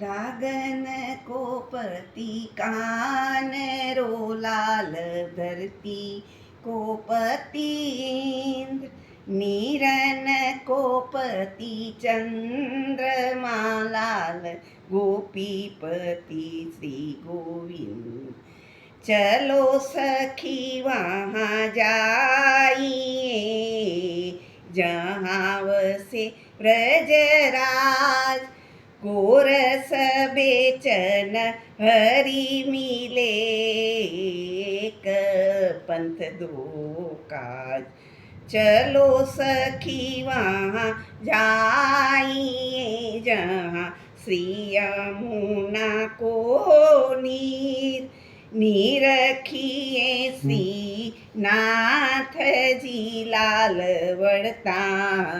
रागन को पति कान रो लाल धरती को पति इंद्र नीरन को पति चंद्रमा लाल गोपीपति श्री गोविंद। चलो सखी वहाँ जाइए जहाँ वसे ब्रजराज। गोरस बेचन हरि मिले एक पंथ दो काज। चलो सखी वहाँ जाइए जहाँ श्री यमुना को नीर निरखिए श्री नाथ जी लाल वड़ता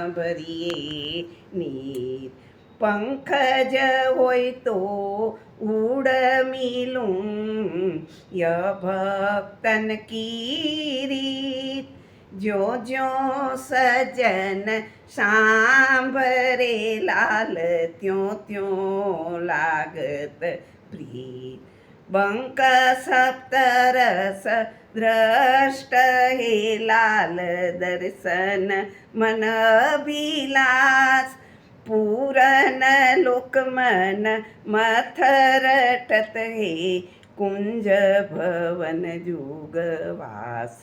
भरिए नीर। पंखज होय तो उड़ मिलूं यह भक्तन की रीत। जो जो सजन सांभरे लाल त्यों त्यों लागत प्रीत। बंक सप्तरस दृष्ट हे लाल दर्शन मन अभिलाष। पूरन लोकमन मथरटत हे कुंज भवन जुगवास।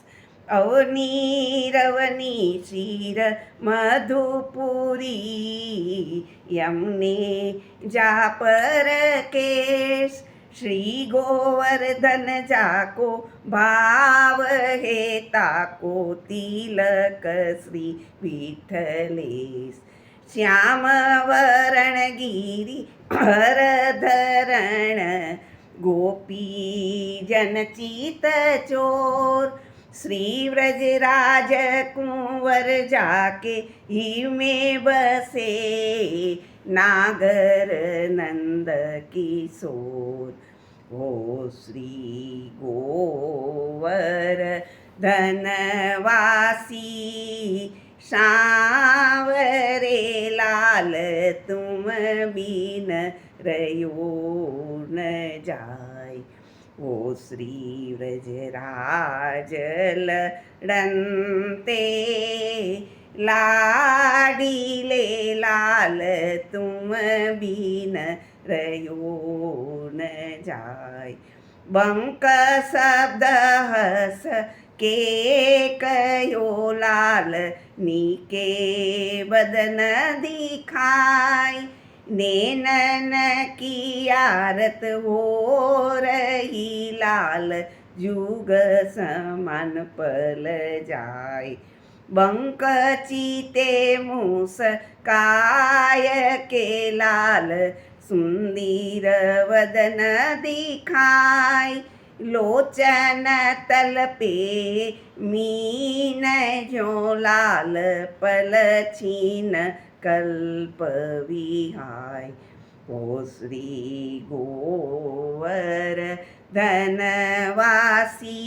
अवनी रवनी क्षीर मधुपुरी यमुने जापर केश। श्री गोवर्धन जाको भाव हे ताको तिलक श्री विठ्ठलेश। श्याम वरण गिरी हर धरण गोपी जन चित चोर। श्री व्रजराज कुंवर जाके ही में बसे नागर नंद किशोर। ओ श्री गोवर धनवासी सांवरे लाल तुम बिन रयो न जाय। ओ श्री व्रजराज लड़नते लाडीले लाल तुम बिन रयो न जाय। बंक शब्द हस के कयो लाल नीके बदन दिखाई। नैनन की आरत हो रही लाल जुग समान पल जाय। बंक चीते मूस काय के लाल सुंदर वदन दिखाई। लोचन तल पे मीन जो लाल पल छीन कल्प विहाय। ओ श्री गोवर धनवासी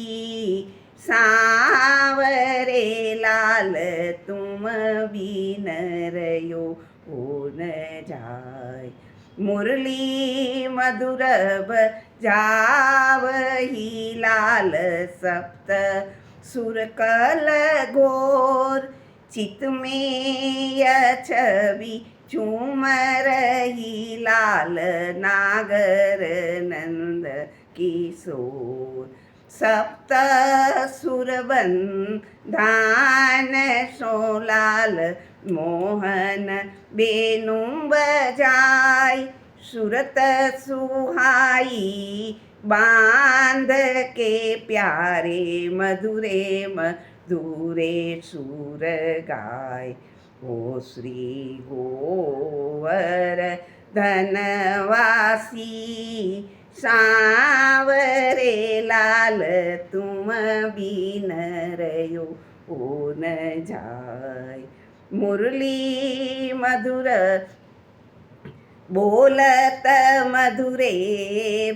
सांवरे लाल तुम बिन रयो न जाय। मुरली मधुर जावही लाल सप्त सुरकल घोर। चित में यह छवि चूम रही लाल नागर नंद किशोर। सप्त सुरवन धान सो लाल मोहन बेनु बजाय। सुरत सुहाई बांध के प्यारे मधुरे मधुरे सुर गाय। ओ श्री गोवर धनवासी सांवरे लाल तुम बिन रयो न जाय। मुरली मधुर बोलत मधुरे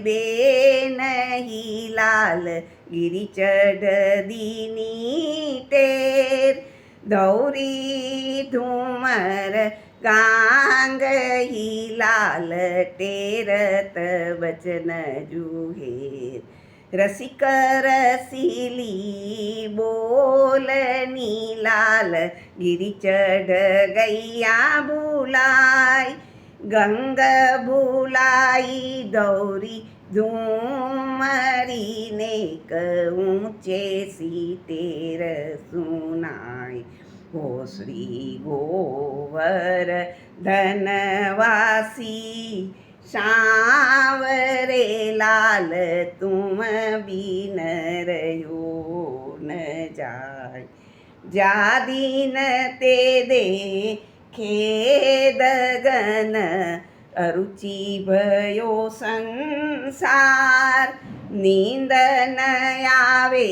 बेनही लाल गिरी चढ़ दीनी टेर। दौरी धूमर गांगही लाल टेरत वचन जुहेर रसिक रसिली बोलनी लाल गिरी चढ़ गैया बुलाय गंग बुलाई दौरी झूमरी ने ऊंचे सीतेर सुनाय हो श्री गोवर धनवासी सांवरे लाल तुम बिन रहो न जाय जा दीन ते दे खेदगन अरुचि भयो संसार नींद न आवे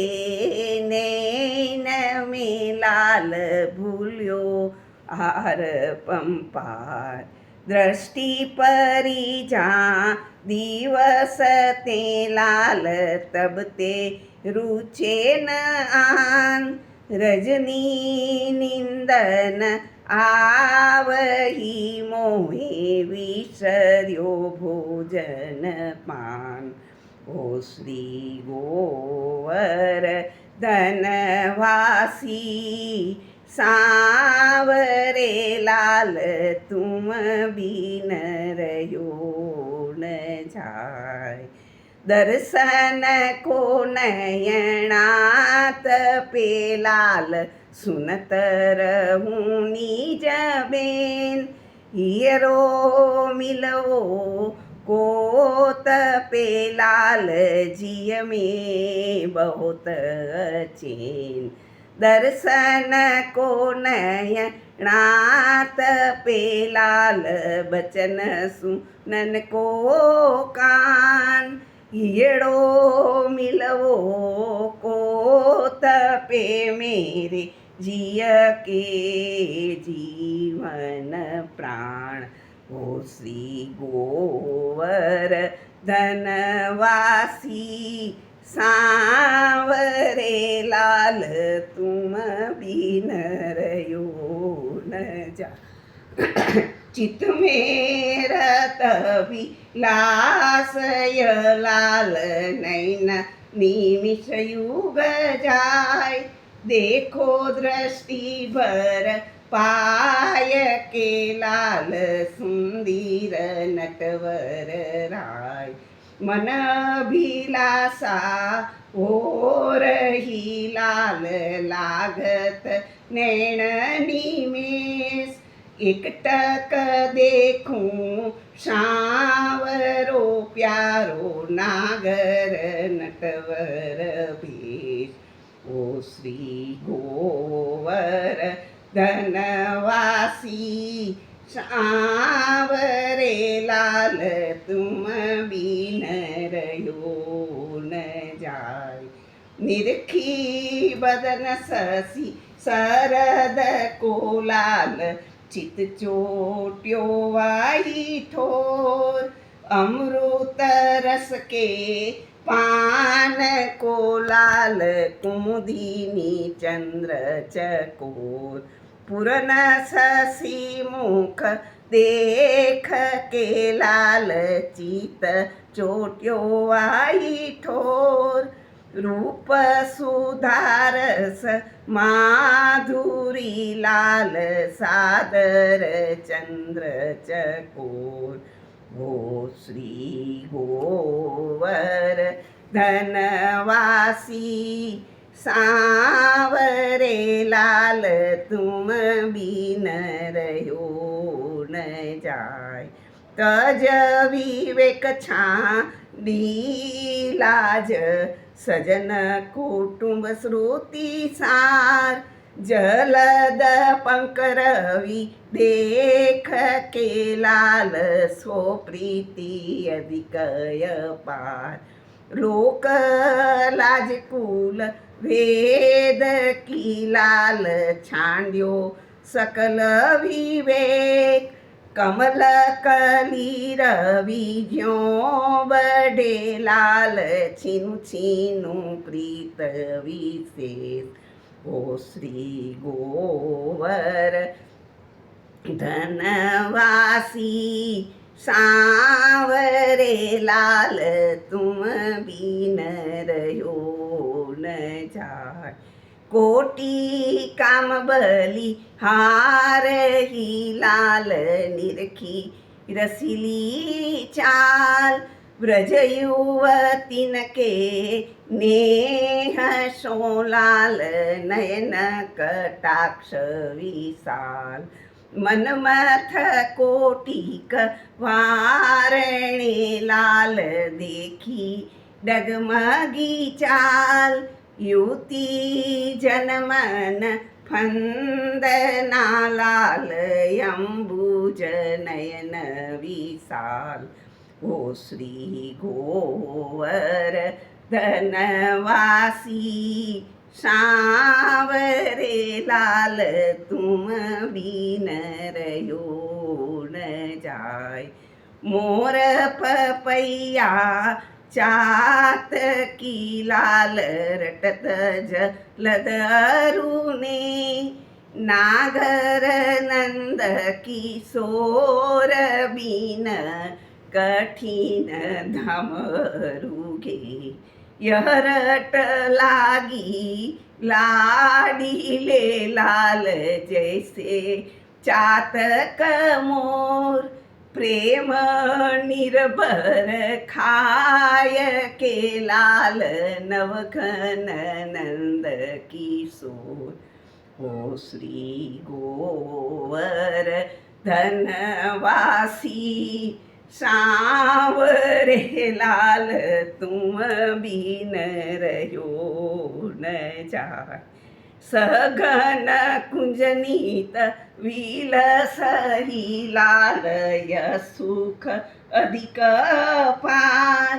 नैन में लाल भूल्यो आर पंपार दृष्टि परी जा दिवस ते लाल तब ते रुचे न आन रजनी निंदन आवही मोहे विसर्यो भोजन पान ओ श्री गोवर धनवासी सांवरे लाल तुम बिन रहो न जाय दर्शन को नयनात पे लाल सुनत रहूं निज बेन हियरो मिलवो कोत पे लाल जिय में बहुत चैन दर्शन को नयनात पे लाल बचन सुनन को कान हियड़ो मिलवो कोत पे मेरे जिय के जीवन प्राण ओ श्री गोवर धनवासी सांवरे लाल तुम बिन रहो न जा चित मेरा तभी लासय लाल नैन निमिष युग जाय देखो दृष्टि भर पाय के लाल सुंदर नटवर राय मन अभिलाषा हो रही लाल लागत नैन निमेष एकटक देखूं सांवरो प्यारो नागर नटवर भेष ओ श्री गोवर धनवासी सांवरे लाल तुम बिन रहो न जाय निरखी बदन ससी सरद को लाल चित चोट्यो आई ठोर अमृत रस के पान को लाल कुमुदिनी चंद्र चकोर पुरन ससी मुख देख के लाल चित चोट्यो आई ठोर रूप सुधारस माधुरी लाल सादर चंद्र चकोर हो श्री गोवर धनवासी सांवरे लाल तुम बिन रहो न जाय तज विवेक छाड़ी लाज सजन कुटुंब श्रुति सार जलद पंकरवि देख के लाल सो प्रीति अधिकय पार लोक लाज कुल वेद की लाल छांड्यो सकल विवेक कमल कली रवि ज्यों बड़े लाल छीनु छीनु प्रीत विशेष ओ श्री गोवर धनवासी सांवरे लाल तुम बिन रहो न जाय। कोटि काम बलि हार ही लाल निरखी रसीली चाल। व्रज युवतीन के नेह सो लाल नयन कटाक्ष विशाल। मनमथ कोटिक वारणे लाल देखी डगमगी चाल। युवती जनमन फंदना लाल अंबुज नयन विशाल। ओ श्री गोवर धनवासी सांवरे लाल तुम बिन रहो न जाय। मोर पपैया चातकी लाल रटत जलद अरुणे। नागर नंद किशोर बिन कठिन धाम रुगे। यह रट लागी लाडीले लाल जैसे चातक मोर। प्रेम निर्भर खाय के लाल नवघन नंद किशोर। ओ श्री गोवर धनवासी सांवरे लाल तुम बिन रहो न जाय। सघन कुंजनीत विलसही लाल यह सुख अधिक पार।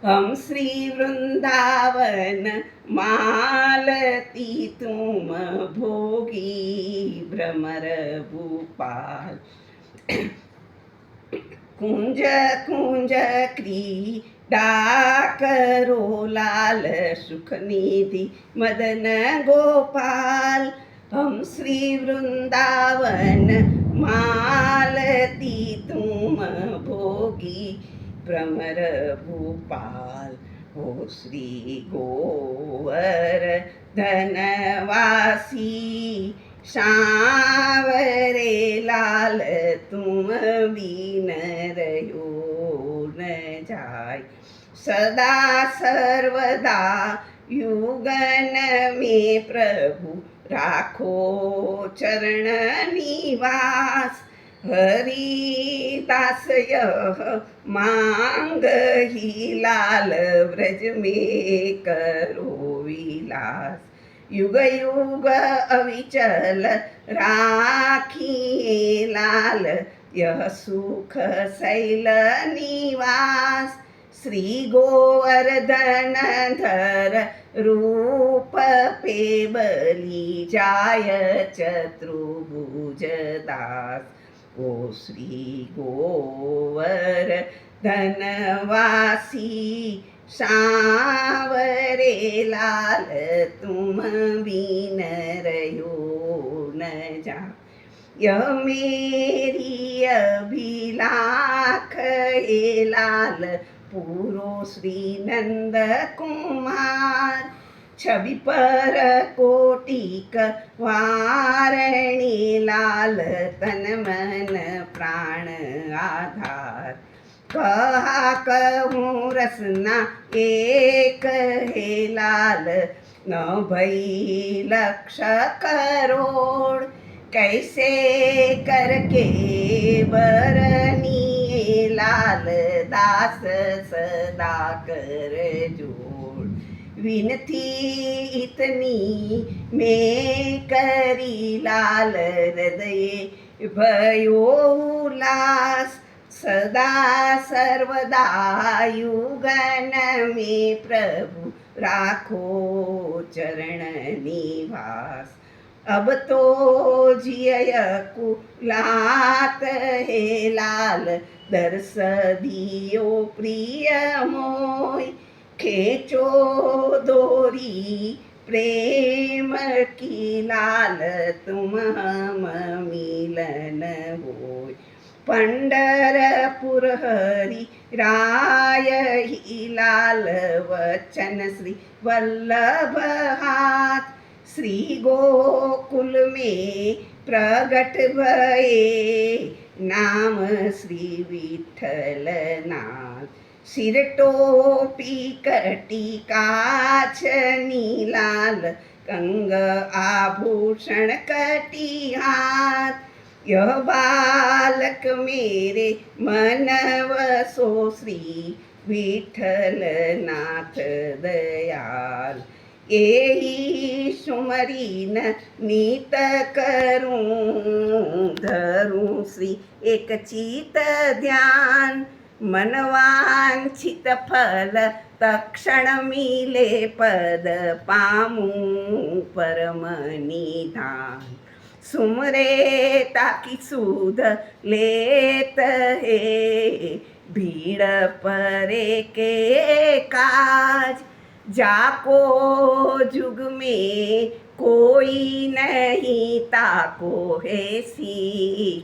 हम श्री वृंदावन मालती तुम भोगी भ्रमर भूपाल। कुंज कुंज क्रीडा करो लाल सुख निधि मदन गोपाल। हम श्री वृंदावन मालती तुम भोगी भ्रमर भूपाल। ओ श्री गोवर धनवासी सांवरे लाल तुम बिन रहो न जाय। सदा सर्वदा युगन में प्रभु राखो चरण निवास। हरिदास यह मांग ही लाल व्रज में करो विलास। युग युग अविचल राखिए लाल यह सुख शैल निवास। श्री गोवर्धन धर रूप पे बलि जाय चतुर्भुज दास। ओ श्री गोवर धनवासी सांवरे लाल तुम बिन रहो न जाय। यह मेरी अभिलाख हे लाल पूरो श्री नंद कुमार। छवि पर कोटिक वारणी लाल तन मन प्राण आधार। कहा कहूँ रसना एक हे लाल न भई लक्ष करोड़। कैसे करके बरनी लाल दास सदा कर जोड़। विनती इतनी मैं करी लाल हृदय भयो उल्लास। सदा सर्वदा युगन में प्रभु राखो चरण निवास। अब तो जिय कुलात हे लाल दर्श दियो प्रिय मोय। खेचो दोरी प्रेम की लाल तुम हम मिलन होय. पंढरपूर हरी राय ही लाल वचन श्री वल्लभ हाथ. श्री गोकुल में प्रगट भये नाम श्री विठ्ठल नाथ. सिर टोपी कटी काछनी लाल कंग आभूषण कटी हाथ. यह बालक मेरे मन वसो श्री विठ्ठल नाथ दयाल. एही सुमरीन नीत करूं धरूं श्री एक चित ध्यान. मनवांछित फल तक्षण मिले पद पामूं परम निधान. सुमरे ताकी सुध लेत हे भीड़ परे के काज. जाको जुग में कोई नहीं ताको है श्री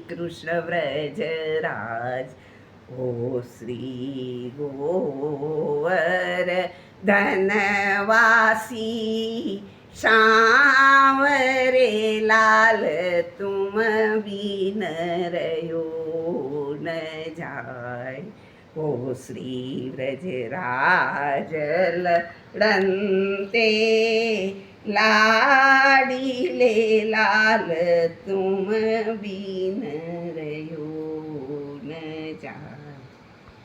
कृष्ण व्रजराज. ओ श्री गोवर धनवासी सांवरे लाल तुम बिन रयो न जाय. ओ श्री व्रजराज लड़नते लाडीले लाल तुम बिन